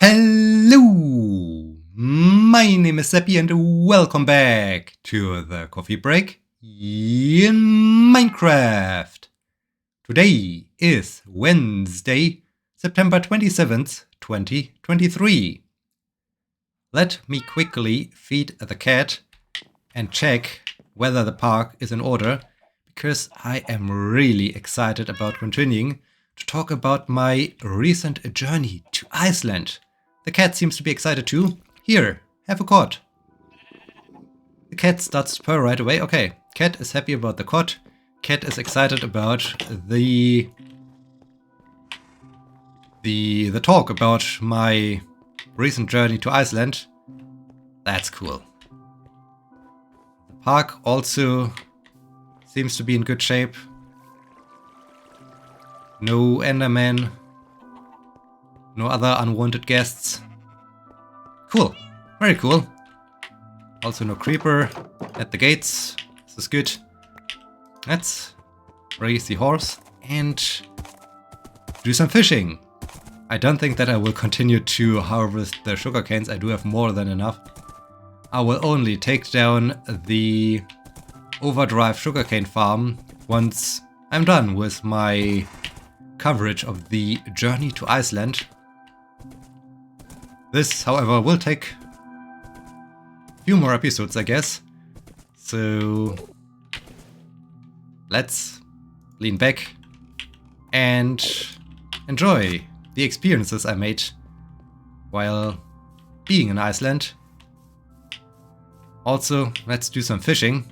Hello, my name is Sebbi and welcome back to the coffee break in Minecraft. Today is Wednesday, September 27th, 2023. Let me quickly feed the cat and check whether the park is in order, because I am really excited about continuing to talk about my recent journey to Iceland. The cat seems to be excited too. Here, have a cot. The cat starts to purr right away. Okay, cat is happy about the cot. Cat is excited about the talk about my recent journey to Iceland. That's cool. The park also seems to be in good shape. No Enderman. No other unwanted guests. Cool. Very cool. Also no creeper at the gates. This is good. Let's raise the horse and do some fishing. I don't think that I will continue to harvest the sugar canes. I do have more than enough. I will only take down the overdrive sugarcane farm once I'm done with my coverage of the journey to Iceland. This, however, will take a few more episodes, I guess. So let's lean back and enjoy the experiences I made while being in Iceland. Also, let's do some fishing.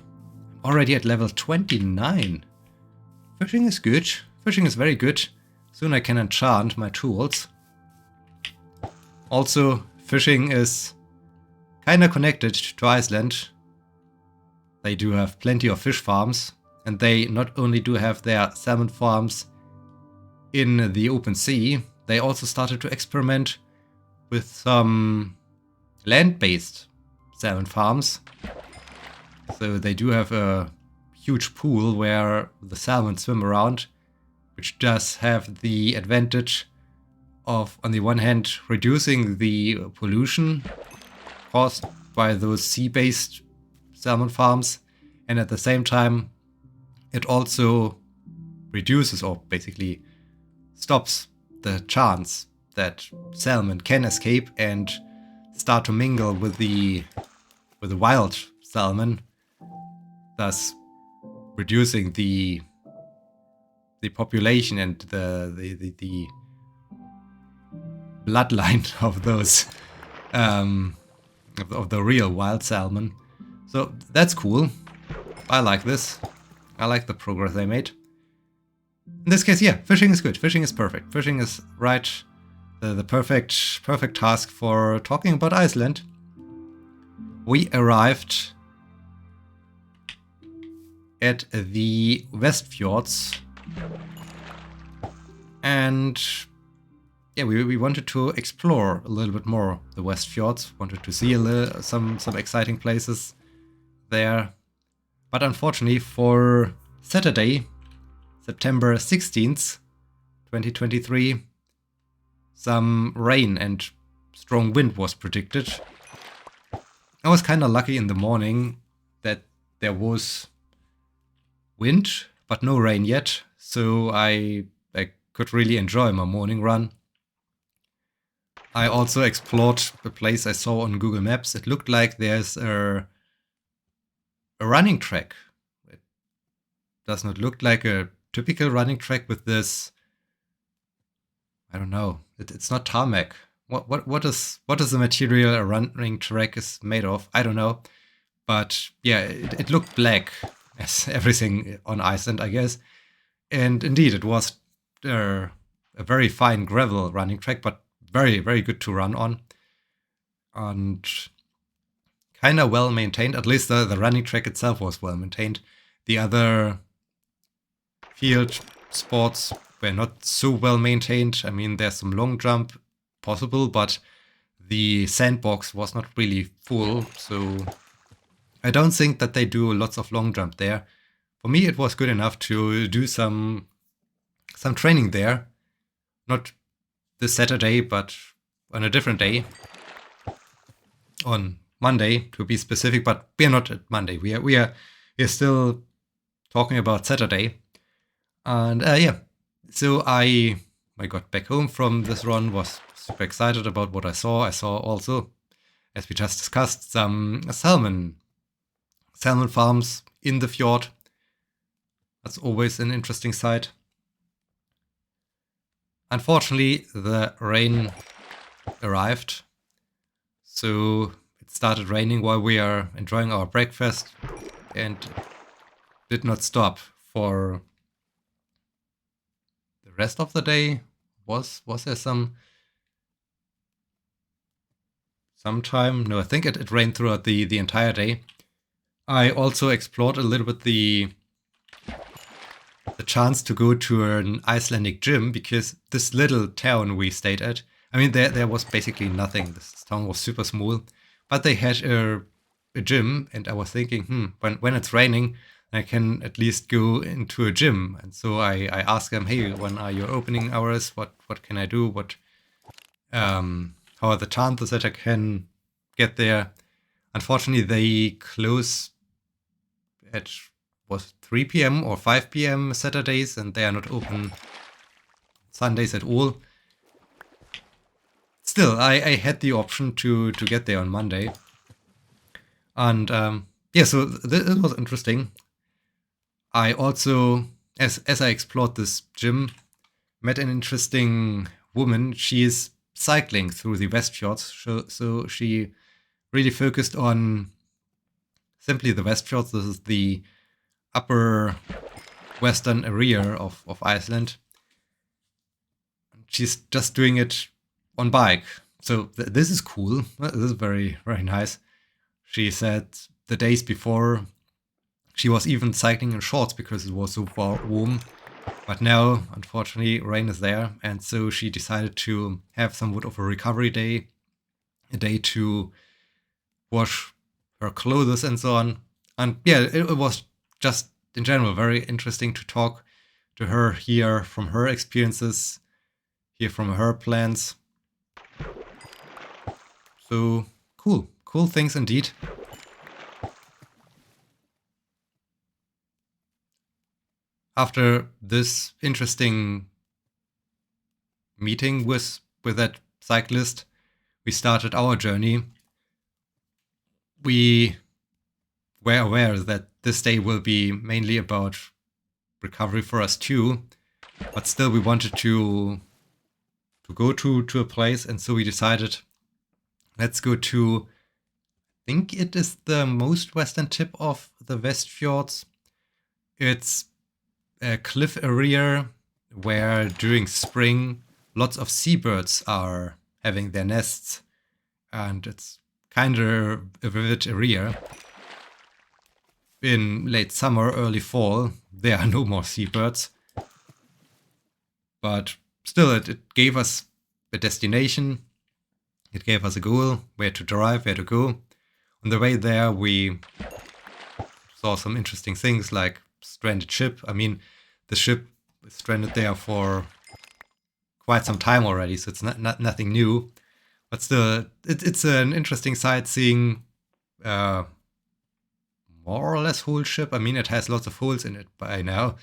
Already at level 29. Fishing is good. Fishing is very good. Soon I can enchant my tools. Also, fishing is kinda connected to Iceland. They do have plenty of fish farms, and they not only do have their salmon farms in the open sea, they also started to experiment with some land-based salmon farms. So they do have a huge pool where the salmon swim around, which does have the advantage of, on the one hand, reducing the pollution caused by those sea-based salmon farms, and at the same time it also reduces, or basically stops, the chance that salmon can escape and start to mingle with the wild salmon, thus reducing the population and the bloodline of those of the real wild salmon. So that's cool. I like this. I like the progress they made. In this case, yeah, fishing is good. Fishing is perfect. Fishing is right. The perfect task for talking about Iceland. We arrived at the West Fjords, and yeah, we wanted to explore a little bit more the West Fjords. Wanted to see some exciting places there, but unfortunately for Saturday, September 16th, 2023, some rain and strong wind was predicted. I was kind of lucky in the morning that there was wind, but no rain yet, so I could really enjoy my morning run. I also explored the place I saw on Google Maps. It looked like there's a running track. It does not look like a typical running track with this, I don't know, it's not tarmac. What is the material a running track is made of? I don't know. But yeah, it looked black, as everything on Iceland, I guess. And indeed, it was a very fine gravel running track, but very, very good to run on. And kind of well maintained. At least the running track itself was well maintained. The other field spots were not so well maintained. I mean, there's some long jump possible, but the sandbox was not really full, so I don't think that they do lots of long jump there. For me, it was good enough to do some training there. Not this Saturday, but on a different day, on Monday to be specific, but we are not at Monday. We are still talking about Saturday, and yeah. So I got back home from this run, was super excited about what I saw. I saw also, as we just discussed, some salmon farms in the fjord. That's always an interesting sight. Unfortunately, the rain arrived, so it started raining while we are enjoying our breakfast, and did not stop for the rest of the day. Was there some time? No, I think it rained throughout the entire day. I also explored a little bit the chance to go to an Icelandic gym, because this little town we stayed at, I mean, there was basically nothing. This town was super small, but they had a gym, and I was thinking, when it's raining, I can at least go into a gym. And so I asked them, hey, when are your opening hours? What can I do? How are the chances that I can get there? Unfortunately, they close at 3 p.m. or 5 p.m. Saturdays, and they are not open Sundays at all. Still, I had the option to get there on Monday. And yeah, so it was interesting. I also, as I explored this gym, met an interesting woman. She is cycling through the Westfjords, so she really focused on simply the Westfjords. This is the upper western area of Iceland. She's just doing it on bike. So this is cool. This is very, very nice. She said the days before she was even cycling in shorts because it was so warm. But now, unfortunately, rain is there. And so she decided to have somewhat of a recovery day, a day to wash her clothes and so on. And yeah, it was just in general very interesting to talk to her, hear from her experiences, hear from her plans. So cool things indeed. After this interesting meeting with that cyclist, we started our journey. We were aware that this day will be mainly about recovery for us too, but still we wanted to go to a place, and so we decided, let's go to, I think it is the most western tip of the Westfjords. It's a cliff area where during spring lots of seabirds are having their nests, and it's kind of a vivid area. In late summer, early fall, there are no more seabirds, but still it gave us a destination. It gave us a goal, where to drive, where to go. On the way there, we saw some interesting things like stranded ship. I mean, the ship is stranded there for quite some time already, so it's not nothing new. But still, it's an interesting sight seeing more or less whole ship. I mean, it has lots of holes in it by now.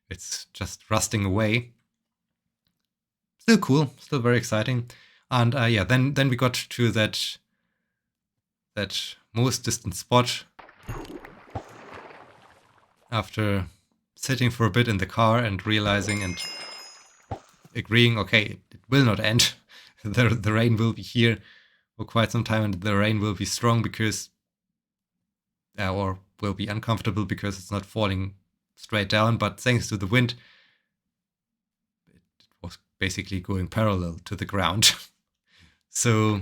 It's just rusting away. Still cool, still very exciting. And yeah, then we got to that most distant spot. After sitting for a bit in the car and realizing and agreeing, okay, it will not end. The rain will be here for quite some time, and the rain will be strong because, or will be uncomfortable because it's not falling straight down, but thanks to the wind, it was basically going parallel to the ground. So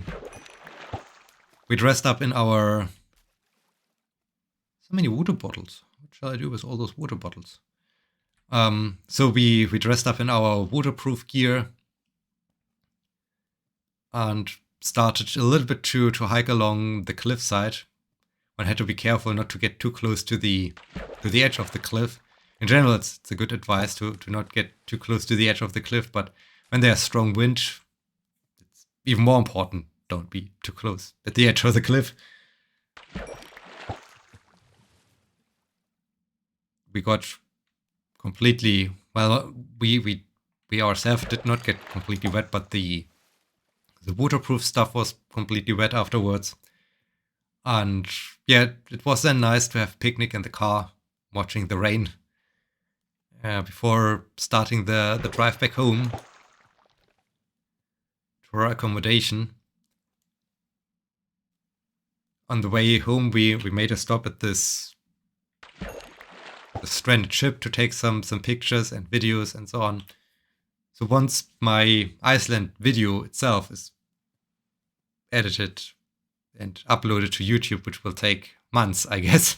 we dressed up in our... So many water bottles. What shall I do with all those water bottles? So we dressed up in our waterproof gear and started a little bit to hike along the cliffside. One had to be careful not to get too close to the edge of the cliff. In general, it's a good advice to not get too close to the edge of the cliff, but when there's strong wind, it's even more important, don't be too close at the edge of the cliff. We got completely, well, we ourselves did not get completely wet, but the waterproof stuff was completely wet afterwards. And yeah, it was then nice to have a picnic in the car, watching the rain before starting the drive back home to our accommodation. On the way home, we made a stop at this stranded ship to take some pictures and videos and so on. So once my Iceland video itself is edited and uploaded to YouTube, which will take months, I guess.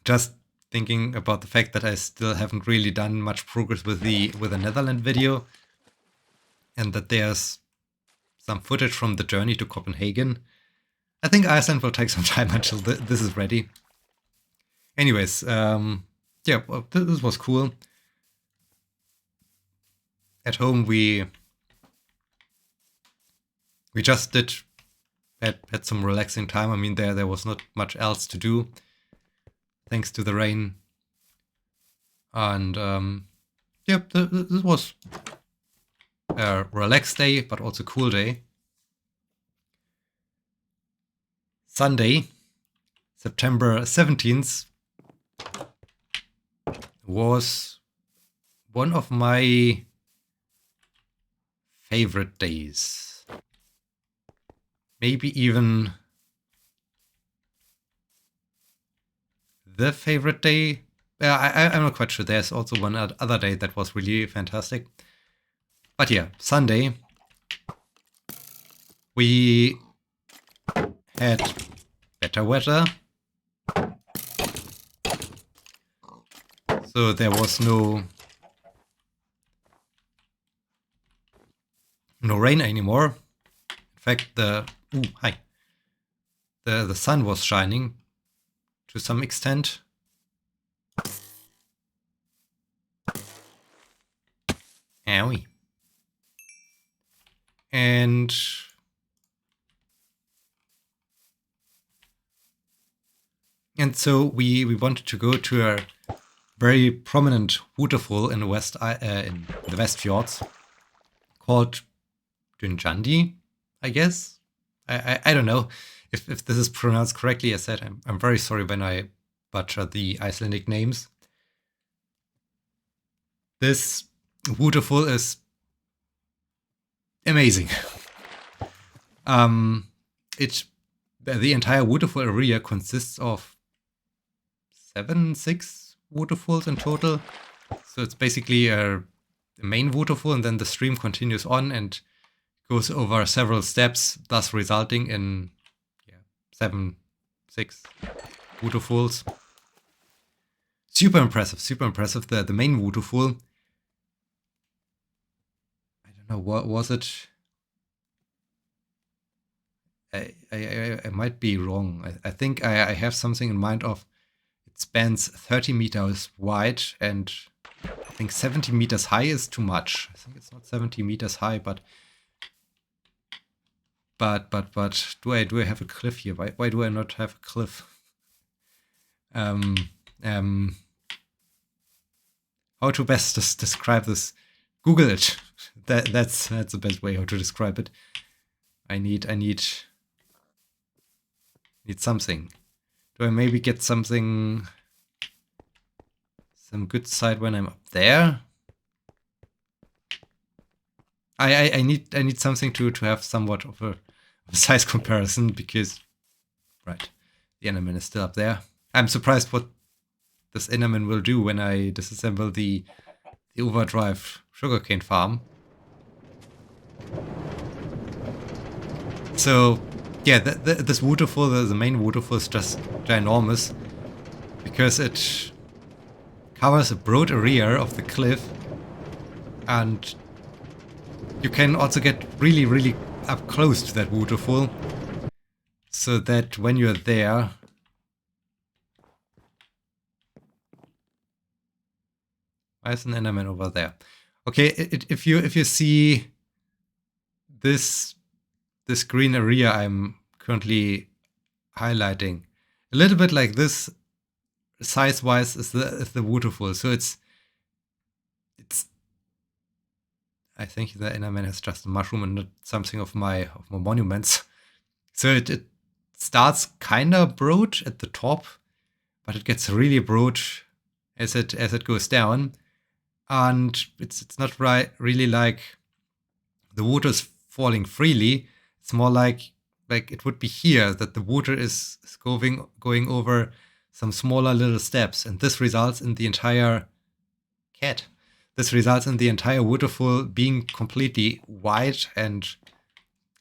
Just thinking about the fact that I still haven't really done much progress with the Netherlands video, and that there's some footage from the journey to Copenhagen. I think Iceland will take some time until this is ready. Anyways, yeah, well, this was cool. At home, we just had some relaxing time. I mean, there was not much else to do, thanks to the rain. And yeah, this was a relaxed day, but also cool day. Sunday, September 17th, was one of my favorite days. Maybe even the favorite day. I'm not quite sure. There's also one other day that was really fantastic. But yeah, Sunday, we had better weather. So there was no rain anymore. In fact, the sun was shining to some extent. Owie. And so we wanted to go to a very prominent waterfall in the West Fjords called Dynjandi, I guess. I don't know if this is pronounced correctly. As I said, I'm very sorry when I butcher the Icelandic names. This waterfall is amazing. The entire waterfall area consists of 6 waterfalls in total. So it's basically a main waterfall, and then the stream continues on and goes over several steps, thus resulting in 6 waterfalls. Super impressive. The main waterfall, I don't know, what was it? I might be wrong. I think I have something in mind of it spans 30 meters wide, and I think 70 meters high is too much. I think it's not 70 meters high, but do I have a cliff here? Why do I not have a cliff? How to best describe this? Google it. That's the best way how to describe it. I need something. Do I maybe get some good sight when I'm up there? I need something to have somewhat of a size comparison, because right, the Enderman is still up there. I'm surprised what this Enderman will do when I disassemble the overdrive sugarcane farm. So yeah, this waterfall, the main waterfall, is just ginormous because it covers a broad area of the cliff, and you can also get really up close to that waterfall, so that when you're there, why is an Enderman over there? Okay, if you see this green area I'm currently highlighting, a little bit like this, size-wise, is the waterfall. So it's. I think the Enderman has just a mushroom and not something of my monuments. So it starts kind of broad at the top, but it gets really broad as it goes down, and it's not really like the water is falling freely. It's more like it would be here that the water is going over some smaller little steps, and this results in the entire waterfall being completely white and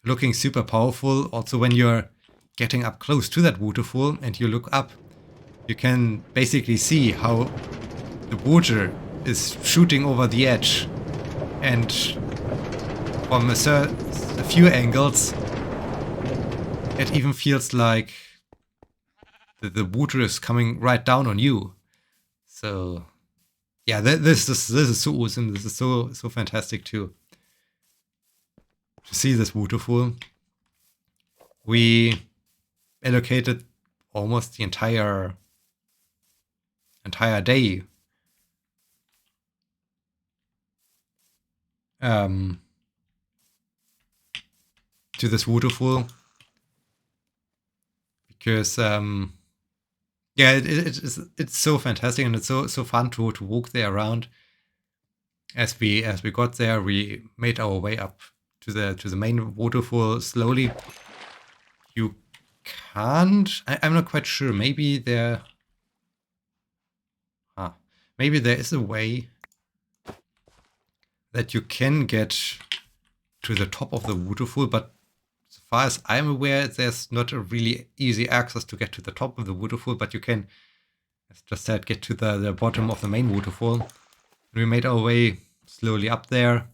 looking super powerful. Also, when you're getting up close to that waterfall and you look up, you can basically see how the water is shooting over the edge, and from a few angles it even feels like the water is coming right down on you. So yeah, this is so awesome. This is so fantastic to see this waterfall. We allocated almost the entire day to this waterfall because yeah, it's so fantastic, and it's so fun to walk there around. As we got there, we made our way up to the main waterfall slowly. You can't. I'm not quite sure. Maybe there is a way that you can get to the top of the waterfall, but as far as I'm aware, there's not a really easy access to get to the top of the waterfall, but you can, as just said, get to the bottom of the main waterfall. We made our way slowly up there.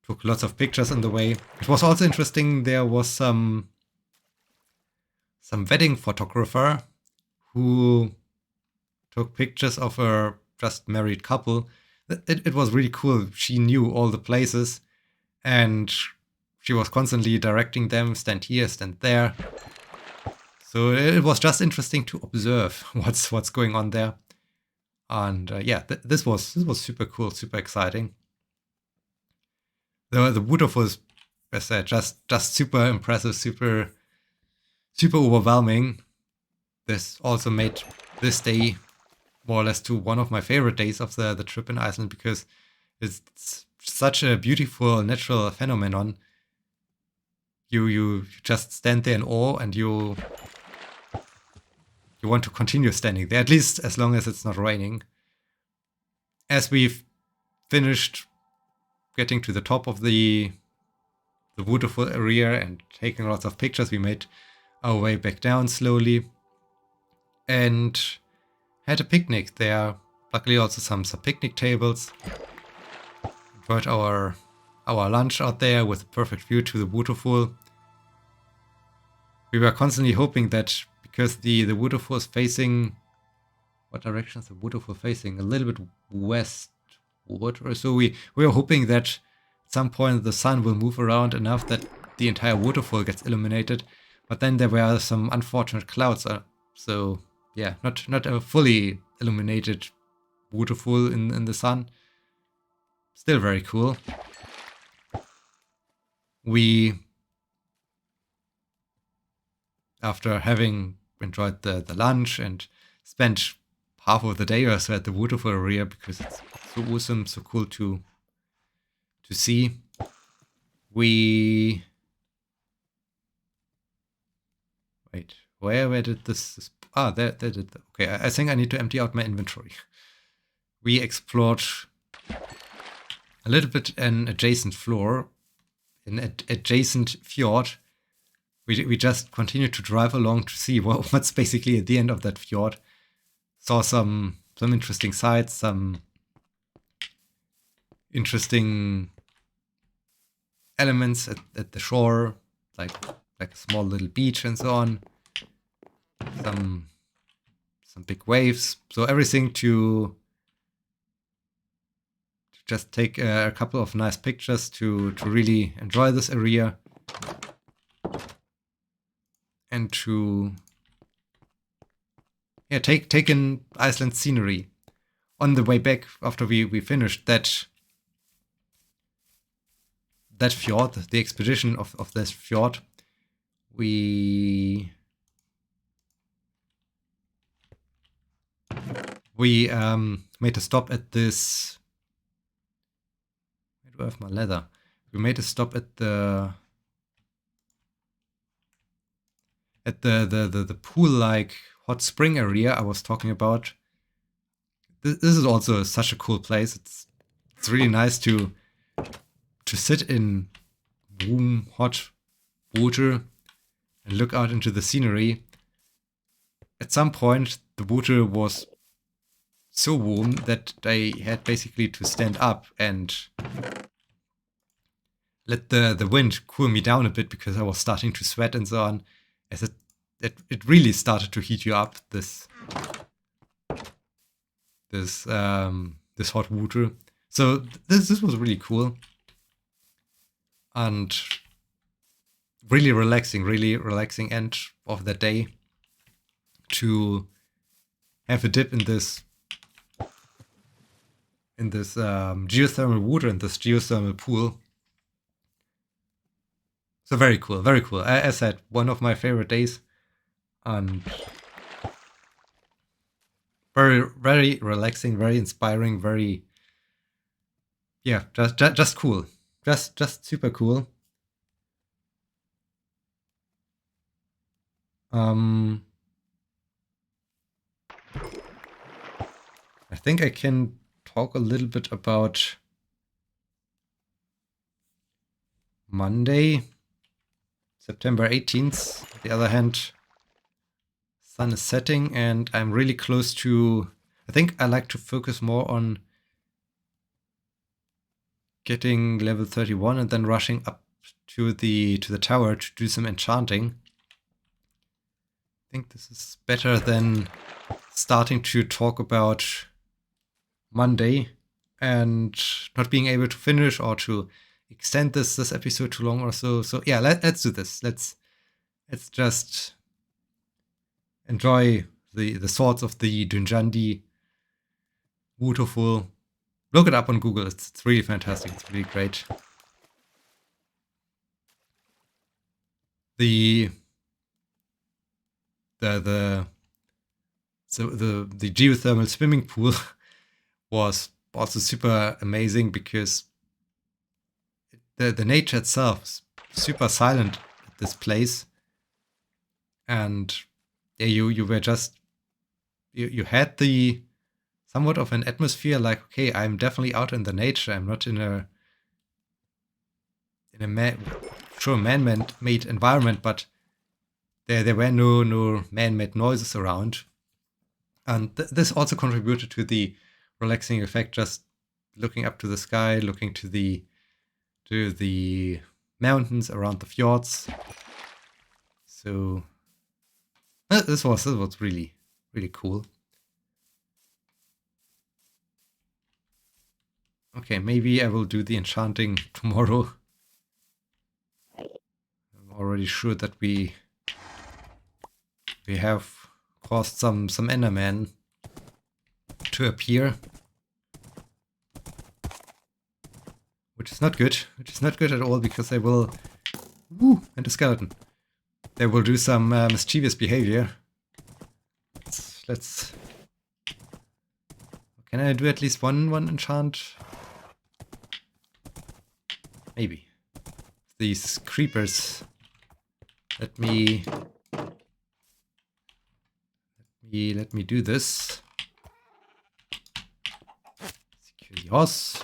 Took lots of pictures on the way. It was also interesting, there was some wedding photographer who took pictures of a just married couple. It was really cool. She knew all the places, and she was constantly directing them, stand here, stand there. So it was just interesting to observe what's going on there. And yeah, this was super cool, super exciting. The waterfall is, as I said, just super impressive, super overwhelming. This also made this day more or less to one of my favorite days of the trip in Iceland, because it's such a beautiful natural phenomenon. You just stand there in awe, and you want to continue standing there, at least as long as it's not raining. As we've finished getting to the top of the waterfall area and taking lots of pictures, we made our way back down slowly and had a picnic there. Luckily also some picnic tables. Enjoyed our lunch out there with a perfect view to the waterfall. We were constantly hoping that, because the waterfall is facing, what direction is the waterfall facing? A little bit westward or so. We were hoping that at some point the sun will move around enough that the entire waterfall gets illuminated. But then there were some unfortunate clouds. So yeah, not a fully illuminated waterfall in the sun. Still very cool. We, after having enjoyed the lunch and spent half of the day or so at the waterfall area, because it's so awesome, so cool to see, we... Wait, where did this... there did... Okay, I think I need to empty out my inventory. We explored a little bit an adjacent floor, an adjacent fjord. We just continued to drive along to see what's basically at the end of that fjord. Saw some interesting sights, some interesting elements at the shore, like a small little beach and so on. Some big waves. So everything to just take a couple of nice pictures to really enjoy this area and to take in Iceland's scenery. On the way back, after we finished that fjord, the expedition of this fjord, we made a stop at this. Where do I have my leather? We made a stop at the pool-like hot spring area I was talking about. This is also such a cool place. It's really nice to sit in warm, hot water and look out into the scenery. At some point, the water was so warm that I had basically to stand up and let the wind cool me down a bit because I was starting to sweat and so on. As it really started to heat you up, this hot water. So this was really cool and really relaxing end of the day to have a dip in this geothermal water, in this geothermal pool. So very cool, very cool. As I said, one of my favorite days, and very relaxing, very inspiring, very just cool, just super cool. I think I can talk a little bit about Monday, September 18th. On the other hand, sun is setting and I'm really close to... I think I like to focus more on getting level 31 and then rushing up to the tower to do some enchanting. I think this is better than starting to talk about Monday and not being able to finish or to extend this episode too long or so. So yeah, let's do this. Let's just enjoy the swords of the Dynjandi waterfall. Look it up on Google. It's really fantastic. It's really great. The geothermal swimming pool was also super amazing because the nature itself is super silent at this place, and yeah, you were just you had the somewhat of an atmosphere like, okay, I'm definitely out in the nature. I'm not in a man-made environment, but there were no man-made noises around, and this also contributed to the relaxing effect. Just looking up to the sky, looking to the mountains around the fjords. So this was really cool. Okay, maybe I will do the enchanting tomorrow. I'm already sure that we have caused some Endermen to appear, which is not good. Which is not good at all, because they will... Woo! And a skeleton. They will do some mischievous behavior. Let's... Can I do at least one enchant? Maybe. These creepers. Let me do this. Secure the horse.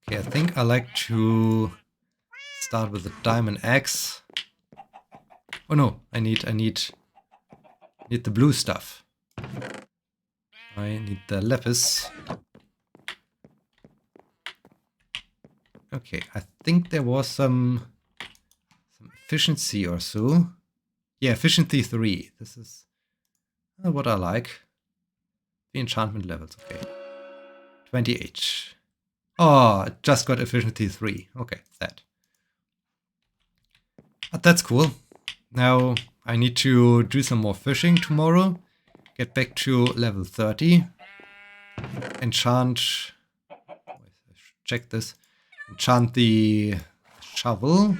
Okay, I think I like to start with the diamond axe. Oh no, I need the blue stuff. I need the lapis. Okay, I think there was some efficiency or so. Yeah, efficiency 3. This is what I like. The enchantment levels, okay. 28. Oh, just got efficiency 3. Okay, sad. But that's cool. Now I need to do some more fishing tomorrow. Get back to level 30. Enchant... Check this. Enchant the shovel.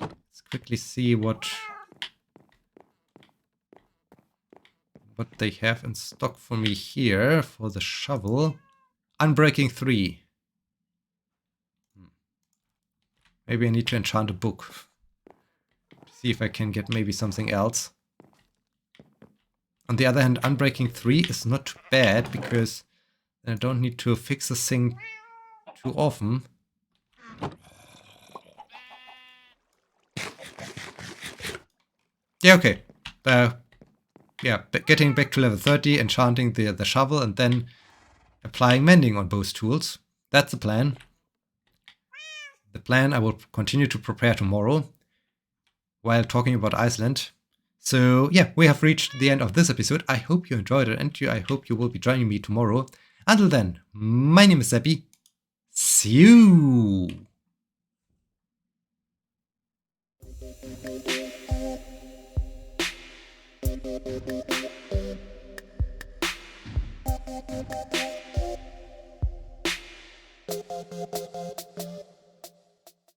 Let's quickly see what they have in stock for me here for the shovel. Unbreaking 3. Maybe I need to enchant a book. See if I can get maybe something else. On the other hand, Unbreaking 3 is not too bad because I don't need to fix this thing too often. Yeah, okay. Yeah, getting back to level 30, enchanting the shovel, and then applying mending on both tools. That's the plan. The plan I will continue to prepare tomorrow while talking about Iceland. So yeah, we have reached the end of this episode. I hope you enjoyed it, and I hope you will be joining me tomorrow. Until then, my name is Sebbi. See you!